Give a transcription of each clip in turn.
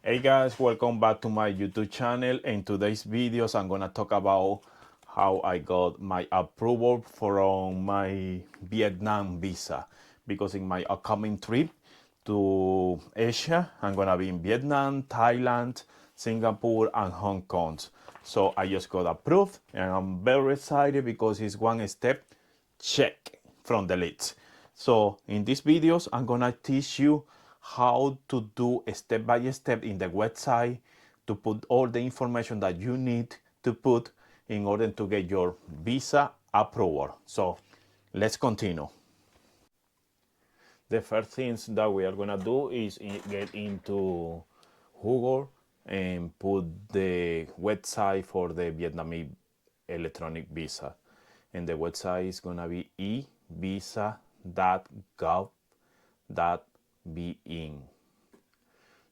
Hey guys, welcome back to my YouTube channel. In today's videos, I'm gonna talk about how I got my approval from my Vietnam visa. Because in my upcoming trip to Asia, I'm gonna be in Vietnam, Thailand, Singapore, and Hong Kong. So I just got approved, and I'm very excited because it's one step check from the list. So in these videos, I'm gonna teach you how to do step by step in the website to put all the information that you need to put in order to get your visa approval. So let's continue. The first things that we are gonna do is get into Google and put the website for the Vietnamese electronic visa. And the website is gonna be evisa.gov.vn.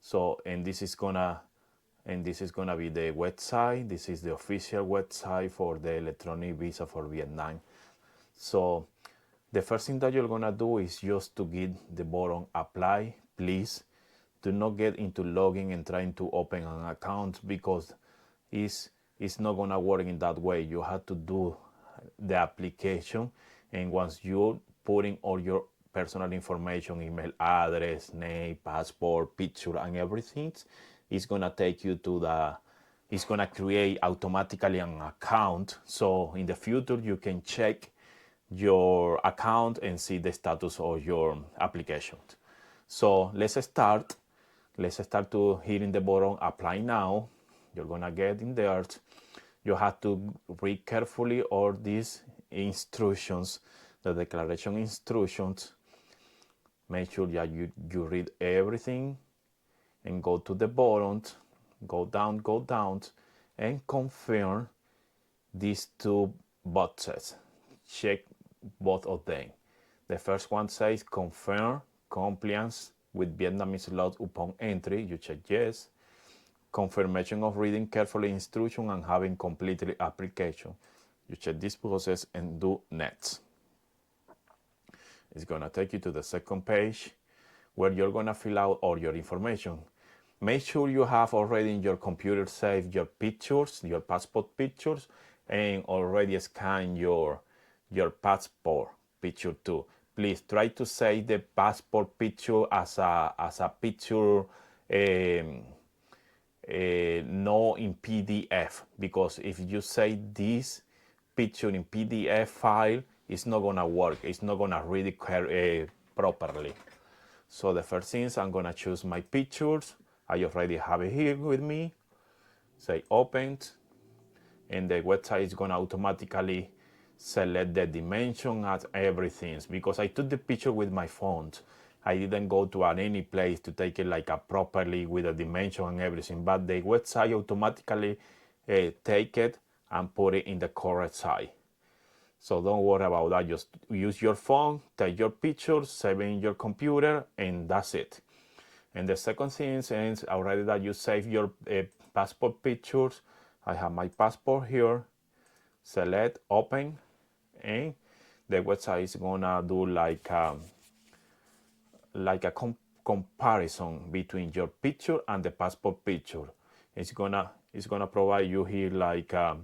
So and this is gonna be the website. This is the official website for the electronic visa for Vietnam. So the first thing that you're gonna do is just to get the button apply. Please do not get into logging and trying to open an account because it's not gonna work in that way. You have to do the application, and once you put in all your personal information, email address, name, passport, picture, and everything, it's gonna take you to it's gonna create automatically an account. So in the future, you can check your account and see the status of your application. So let's start. Let's start to hitting the button apply now. You're gonna get in there. You have to read carefully all these instructions, the declaration instructions. Make sure that you read everything and go to the bottom, go down, and confirm these two boxes. Check both of them. The first one says confirm compliance with Vietnamese laws upon entry. You check yes. Confirmation of reading carefully instruction and having completed application. You check this process and do next. It's gonna take you to the second page where you're gonna fill out all your information. Make sure you have already in your computer saved your pictures, your passport pictures, and already scan your passport picture too. Please try to save the passport picture as a picture, no in PDF, because if you save this picture in PDF file, it's not gonna work. It's not gonna read it properly. So the first thing is I'm gonna choose my pictures. I already have it here with me. Say open, and the website is gonna automatically select the dimension and everything, because I took the picture with my phone. I didn't go to any place to take it like a properly with the dimension and everything, but the website automatically take it and put it in the correct size. So don't worry about that. Just use your phone, take your pictures, save it in your computer, and that's it. And the second thing is already that you save your passport pictures. I have my passport here. Select open, and the website is gonna do like a comparison between your picture and the passport picture. It's gonna provide you here like a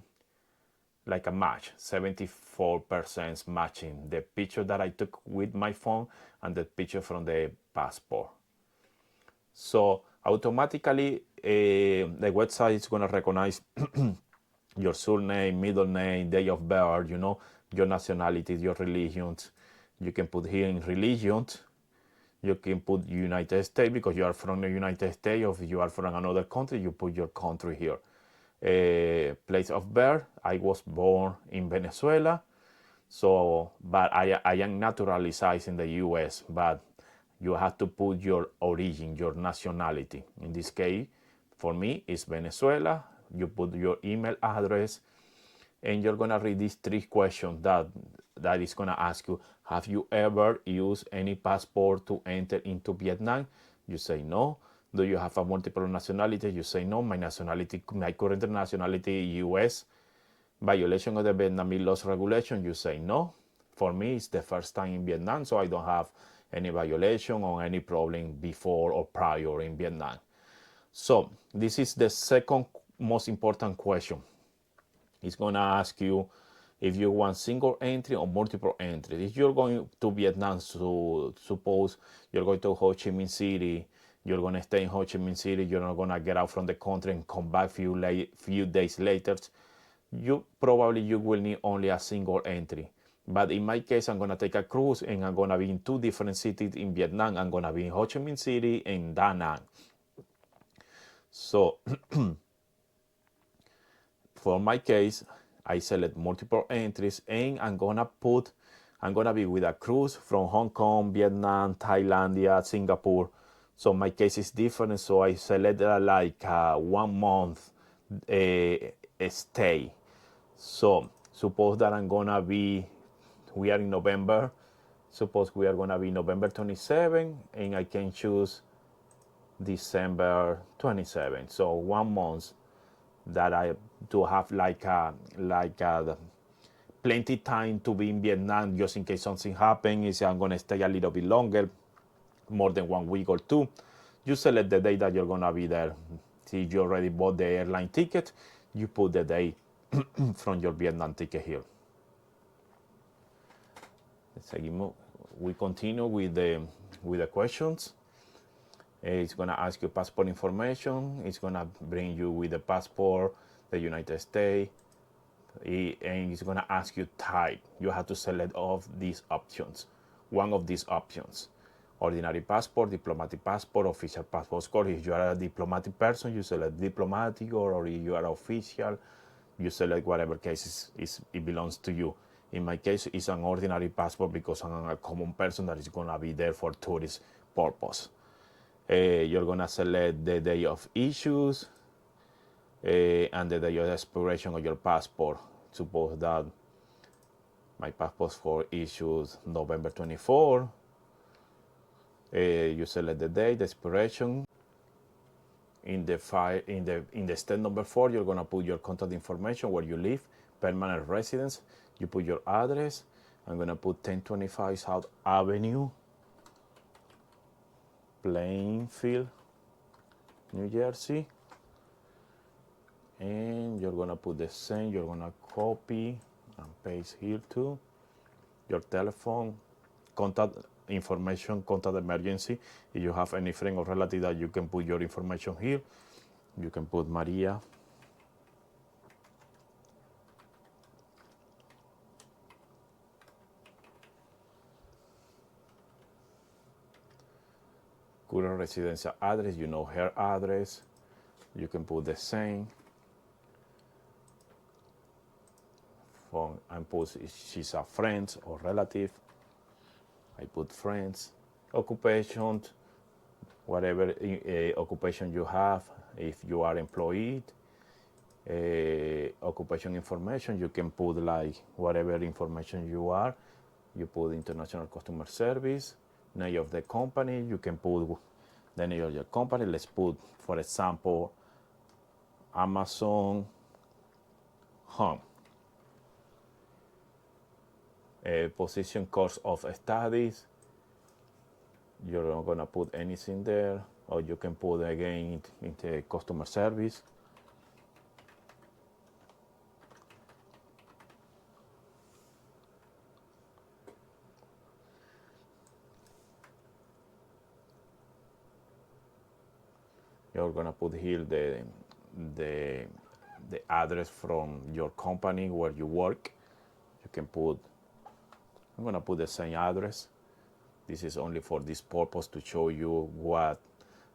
match, 74% matching the picture that I took with my phone and the picture from the passport. So automatically the website is gonna recognize your surname, middle name, day of birth, your nationality, your religions. You can put here in religions. You can put United States because you are from the United States, or if you are from another country, you put your country here. Place of birth, I was born in Venezuela, so but I am naturalized in the US, but you have to put your origin, your nationality. In this case, for me, it's Venezuela. You put your email address, and you're gonna read these three questions that is gonna ask you. Have you ever used any passport to enter into Vietnam? You say no. Do you have a multiple nationality? You say no. My current nationality US. Violation of the Vietnamese laws regulation? You say no. For me, it's the first time in Vietnam, so I don't have any violation or any problem before or prior in Vietnam. So this is the second most important question. It's gonna ask you if you want single entry or multiple entry. If you're going to Vietnam, so suppose you're going to Ho Chi Minh City, you're gonna stay in Ho Chi Minh City, you're not gonna get out from the country and come back few days later, you will need only a single entry. But in my case, I'm gonna take a cruise and I'm gonna be in two different cities in Vietnam. I'm gonna be in Ho Chi Minh City and Da Nang. So for my case, I select multiple entries and I'm gonna be with a cruise from Hong Kong, Vietnam, Thailandia, Singapore. So my case is different. So I select like 1 month stay. So suppose that we are in November. Suppose we are gonna be November 27, and I can choose December 27. So 1 month that I do have plenty time to be in Vietnam just in case something happens. I'm gonna stay a little bit longer, more than 1 week or two. You select the day that you're gonna be there. See, you already bought the airline ticket, you put the day from your Vietnam ticket here. Seguimos. We continue with the questions. It's gonna ask you passport information. It's gonna bring you with the passport, the United States, and it's gonna ask you type. You have to select of these options, one of these options. Ordinary passport, diplomatic passport, official passport score. If you are a diplomatic person, you select diplomatic, or if you are official, you select whatever case it belongs to you. In my case, it's an ordinary passport because I'm a common person that is gonna be there for tourist purpose. You're gonna select the day of issues and the day of expiration of your passport. Suppose that my passport for issues November 24. You select the date, the expiration. In the file, in the step number 4, you're gonna put your contact information, where you live, permanent residence. You put your address. I'm gonna put 1025 South Avenue, Plainfield, New Jersey. And you're gonna put the same. You're gonna copy and paste here too. Your telephone, contact information, contact emergency. If you have any friend or relative that you can put your information here, you can put Maria. Current residential address, you know her address. You can put the same. Phone, and put if she's a friend or relative. I put friends. Occupation, whatever occupation you have. If you are employed, occupation information, you can put like whatever information you are. You put international customer service, name of the company. You can put the name of your company. Let's put, for example, Amazon Home. Position, course of studies. You're not gonna put anything there, or you can put again into customer service. You're gonna put here the address from your company where you work. You can put, I'm gonna put the same address. This is only for this purpose, to show you what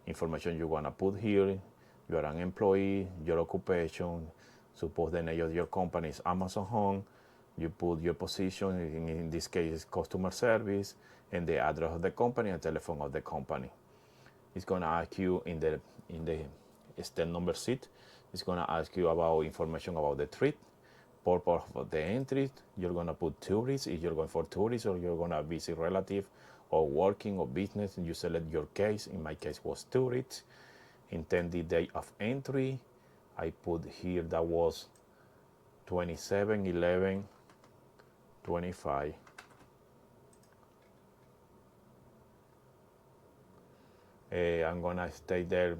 information you wanna put here. You are an employee, your occupation. Suppose the name of your company is Amazon Home. You put your position, in this case customer service, and the address of the company and telephone of the company. It's gonna ask you in the step number 6, it's gonna ask you about information about the trip, purpose of the entry. You're gonna put tourist, if you're going for tourist, or you're gonna visit relative, or working or business. You select your case. In my case was tourist. Intended date of entry, I put here that was 27/11/25. I'm gonna stay there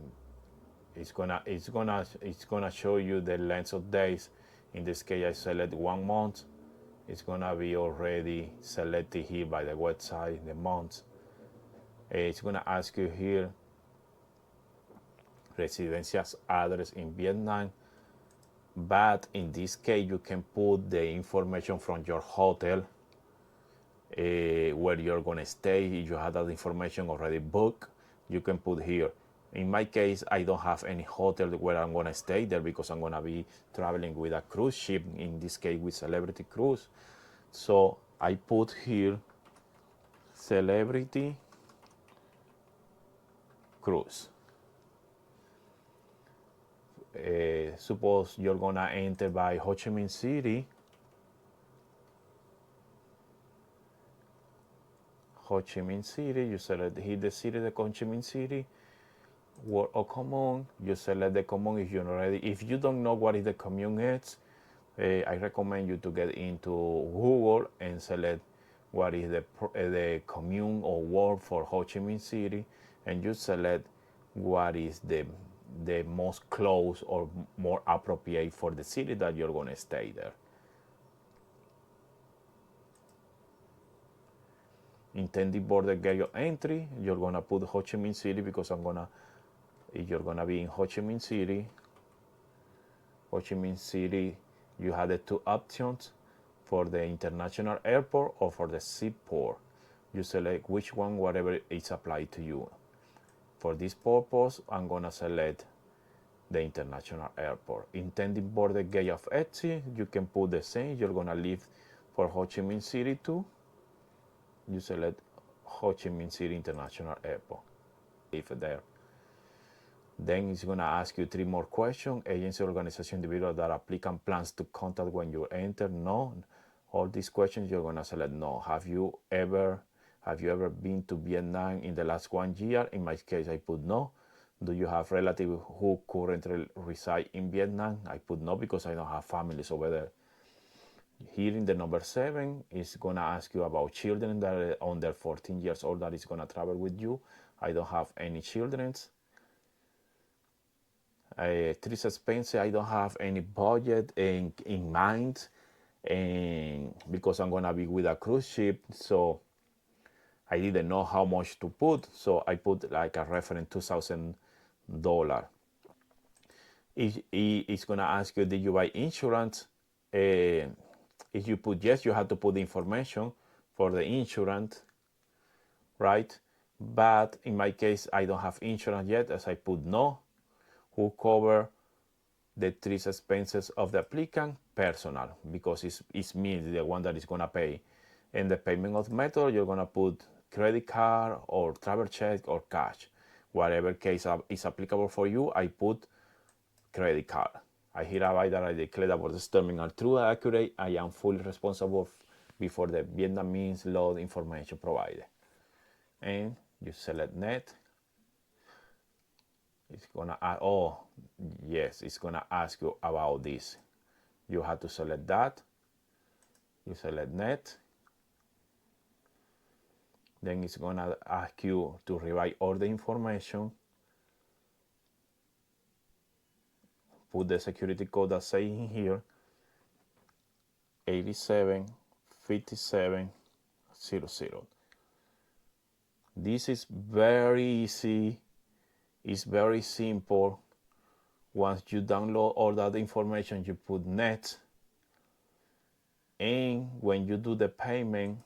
It's gonna show you the length of days. In this case, I select 1 month. It's gonna be already selected here by the website, the months. It's gonna ask you here residential address in Vietnam, but in this case you can put the information from your hotel, where you're gonna stay. If you have that information already booked, you can put here. In my case, I don't have any hotel where I'm gonna stay there because I'm gonna be traveling with a cruise ship, in this case with Celebrity Cruise. So I put here Celebrity Cruise. Suppose you're gonna enter by Ho Chi Minh City. Ho Chi Minh City, you select here the city, the Ho Chi Minh City, word or commune. You select the commune if you're already. If you don't know what is the commune is, I recommend you to get into Google and select what is the commune or word for Ho Chi Minh City, and you select what is the most close or more appropriate for the city that you're gonna stay there. Intended border gate of entry, you're gonna put Ho Chi Minh City because if you're gonna be in Ho Chi Minh City, you have the two options for the international airport or for the seaport. You select which one, whatever is applied to you. For this purpose, I'm gonna select the international airport. Intended border gate of exit, you can put the same. You're gonna leave for Ho Chi Minh City too. You select Ho Chi Minh City International Airport. Leave it there. Then it's gonna ask you 3 more questions. Agency, organization, individual that applicant plans to contact when you enter. No. All these questions you're gonna select no. Have you ever been to Vietnam in the last 1 year? In my case, I put no. Do you have relatives who currently reside in Vietnam? I put no because I don't have families over there. Here in the number 7, is gonna ask you about children that are under 14 years old that is gonna travel with you. I don't have any children. Trip expense, I don't have any budget in mind, and because I'm gonna be with a cruise ship, so I didn't know how much to put, so I put like a reference $2,000. It's gonna ask you, did you buy insurance? If you put yes, you have to put the information for the insurance, right? But in my case, I don't have insurance yet, as I put no. Who cover the trip expenses of the applicant? Personal, because it's me, the one that is gonna pay. And the payment of method, you're gonna put credit card or travel check or cash. Whatever case is applicable for you, I put credit card. I hereby that I declare that for the terminal true and accurate, I am fully responsible before the Vietnamese law information provided. And you select net. It's gonna it's gonna ask you about this. You have to select that. You select net. Then it's gonna ask you to rewrite all the information. Put the security code that say in here 875700. This is very easy. It's very simple. Once you download all that information, you put net, and when you do the payment,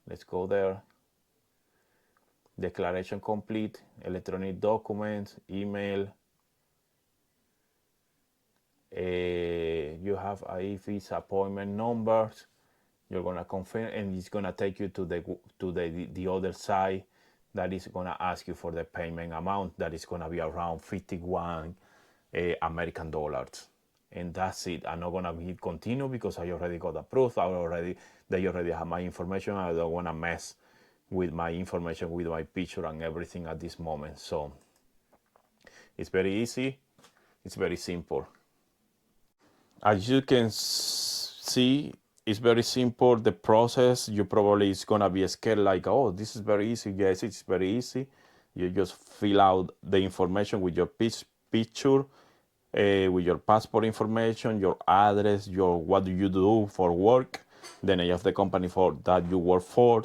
let's go there. Declaration complete, electronic documents, email. You have a eVisa appointment numbers. You're gonna confirm, and it's gonna take you to the other side that is gonna ask you for the payment amount. That is gonna be around 51 American dollars, and that's it. I'm not gonna hit continue because I already got approved. They already have my information. I don't wanna mess with my information, with my picture and everything at this moment. So it's very easy. It's very simple. As you can see, it's very simple. The process, you probably is gonna be scared like, oh, this is very easy. Yes, it's very easy. You just fill out the information with your picture, with your passport information, your address, your what do you do for work, the name of the company for that you work for,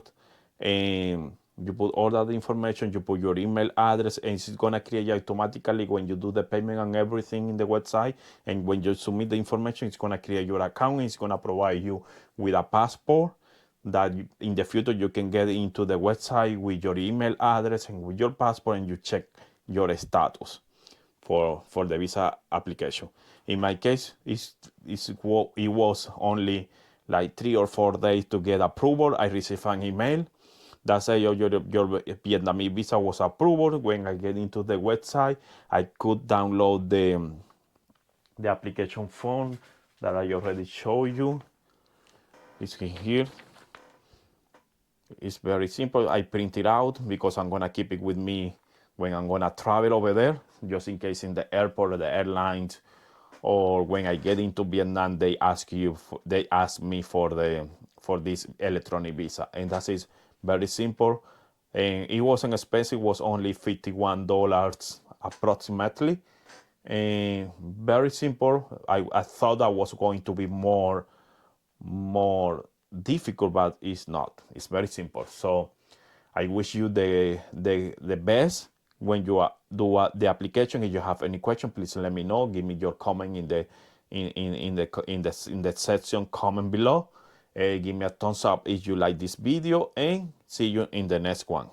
and you put all that information. You put your email address, and it's gonna create automatically when you do the payment and everything in the website. And when you submit the information, it's gonna create your account. It's gonna provide you with a passport that in the future you can get into the website with your email address and with your passport, and you check your status for the visa application. In my case, it was only like 3 or 4 days to get approval. I received an email that said your Vietnamese visa was approved. When I get into the website, I could download the application form that I already showed you. It's here. It's very simple. I print it out because I'm gonna keep it with me when I'm gonna travel over there, just in case in the airport or the airlines, or when I get into Vietnam, they ask me for this electronic visa, and that is very simple. And it wasn't expensive; it was only $51 approximately, and very simple. I thought that was going to be more difficult, but it's not. It's very simple. So I wish you the best when you do the application. If you have any question, please let me know. Give me your comment in the section comment below. Give me a thumbs up if you like this video, and see you in the next one.